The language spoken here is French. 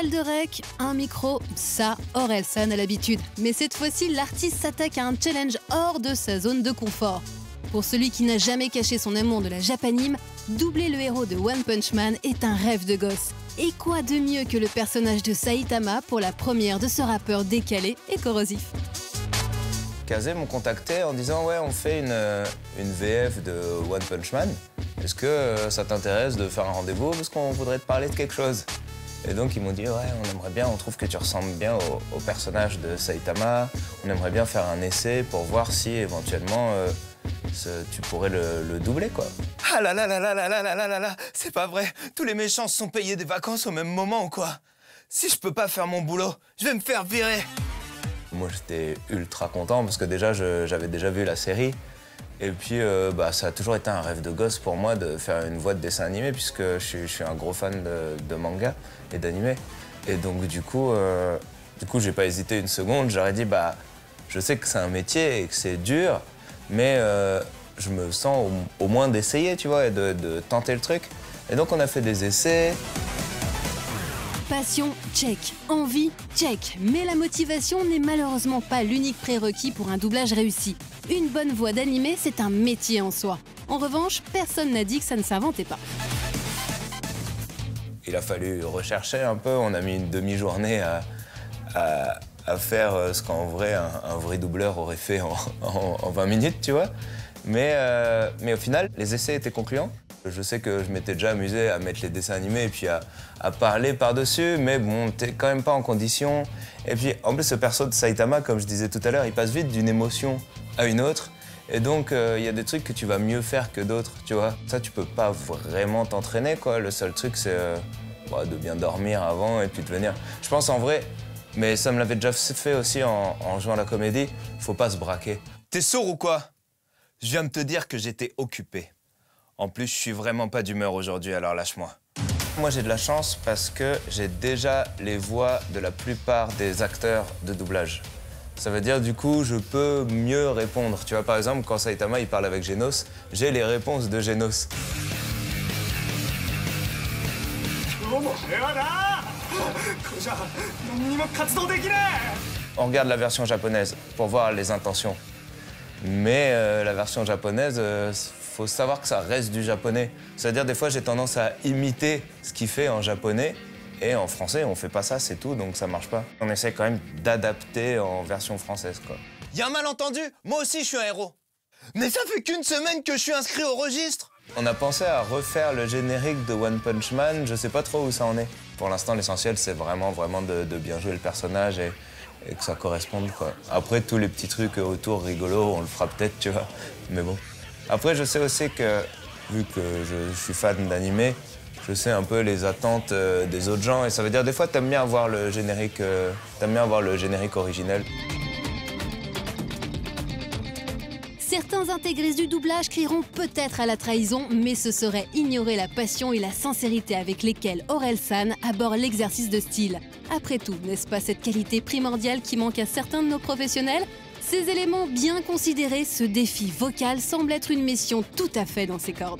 salle de rec, un micro, ça, Orelsan a l'habitude. Mais cette fois-ci, l'artiste s'attaque à un challenge hors de sa zone de confort. Pour celui qui n'a jamais caché son amour de la japanime, doubler le héros de One Punch Man est un rêve de gosse. Et quoi de mieux que le personnage de Saitama pour la première de ce rappeur décalé et corrosif. Kazé m'ont contacté en disant « Ouais, on fait une VF de One Punch Man. Est-ce que ça t'intéresse de faire un rendez-vous parce qu'on voudrait te parler de quelque chose ?» Et donc ils m'ont dit « Ouais, on aimerait bien, on trouve que tu ressembles bien au personnage de Saitama. On aimerait bien faire un essai pour voir si éventuellement tu pourrais le doubler, quoi. » Ah là là là là là là là là là là, c'est pas vrai. Tous les méchants se sont payés des vacances au même moment ou quoi? Si je peux pas faire mon boulot, je vais me faire virer. Moi, j'étais ultra content parce que déjà, j'avais déjà vu la série. Et puis, ça a toujours été un rêve de gosse pour moi de faire une voix de dessin animé puisque je suis un gros fan de manga et d'animé. Et donc, du coup, j'ai pas hésité une seconde. J'aurais dit, je sais que c'est un métier et que c'est dur, mais je me sens au moins d'essayer, tu vois, et de tenter le truc. Et donc, on a fait des essais. Passion, check. Envie, check. Mais la motivation n'est malheureusement pas l'unique prérequis pour un doublage réussi. Une bonne voix d'animé, c'est un métier en soi. En revanche, personne n'a dit que ça ne s'inventait pas. Il a fallu rechercher un peu. On a mis une demi-journée à faire ce qu'en vrai, un vrai doubleur aurait fait en 20 minutes, tu vois. Mais au final, les essais étaient concluants. Je sais que je m'étais déjà amusé à mettre les dessins animés et puis à parler par-dessus, mais bon, t'es quand même pas en condition. Et puis, en plus, ce perso de Saitama, comme je disais tout à l'heure, il passe vite d'une émotion à une autre. Et donc, il y a des trucs que tu vas mieux faire que d'autres, tu vois. Ça, tu peux pas vraiment t'entraîner, quoi. Le seul truc, c'est de bien dormir avant et puis de venir. Je pense en vrai, mais ça me l'avait déjà fait aussi en jouant à la comédie, faut pas se braquer. T'es sourd ou quoi? Je viens de te dire que j'étais occupé. En plus, je suis vraiment pas d'humeur aujourd'hui, alors lâche-moi. Moi, j'ai de la chance parce que j'ai déjà les voix de la plupart des acteurs de doublage. Ça veut dire, du coup, je peux mieux répondre. Tu vois, par exemple, quand Saitama, il parle avec Genos, j'ai les réponses de Genos. On regarde la version japonaise pour voir les intentions. Mais la version japonaise, faut savoir que ça reste du japonais. C'est-à-dire, des fois, j'ai tendance à imiter ce qu'il fait en japonais. Et en français, on fait pas ça, c'est tout, donc ça marche pas. On essaie quand même d'adapter en version française, quoi. Y a un malentendu? Moi aussi, je suis un héros. Mais ça fait qu'une semaine que je suis inscrit au registre. On a pensé à refaire le générique de One Punch Man, je sais pas trop où ça en est. Pour l'instant, l'essentiel, c'est vraiment de bien jouer le personnage et que ça corresponde, quoi. Après, tous les petits trucs autour rigolos, on le fera peut-être, tu vois. Mais bon. Après, je sais aussi que, vu que je suis fan d'animé, je sais un peu les attentes des autres gens. Et ça veut dire, des fois, t'aimes bien avoir le générique originel. Certains intégristes du doublage crieront peut-être à la trahison, mais ce serait ignorer la passion et la sincérité avec lesquelles Orelsan aborde l'exercice de style. Après tout, n'est-ce pas cette qualité primordiale qui manque à certains de nos professionnels? Ces éléments bien considérés, ce défi vocal semble être une mission tout à fait dans ses cordes.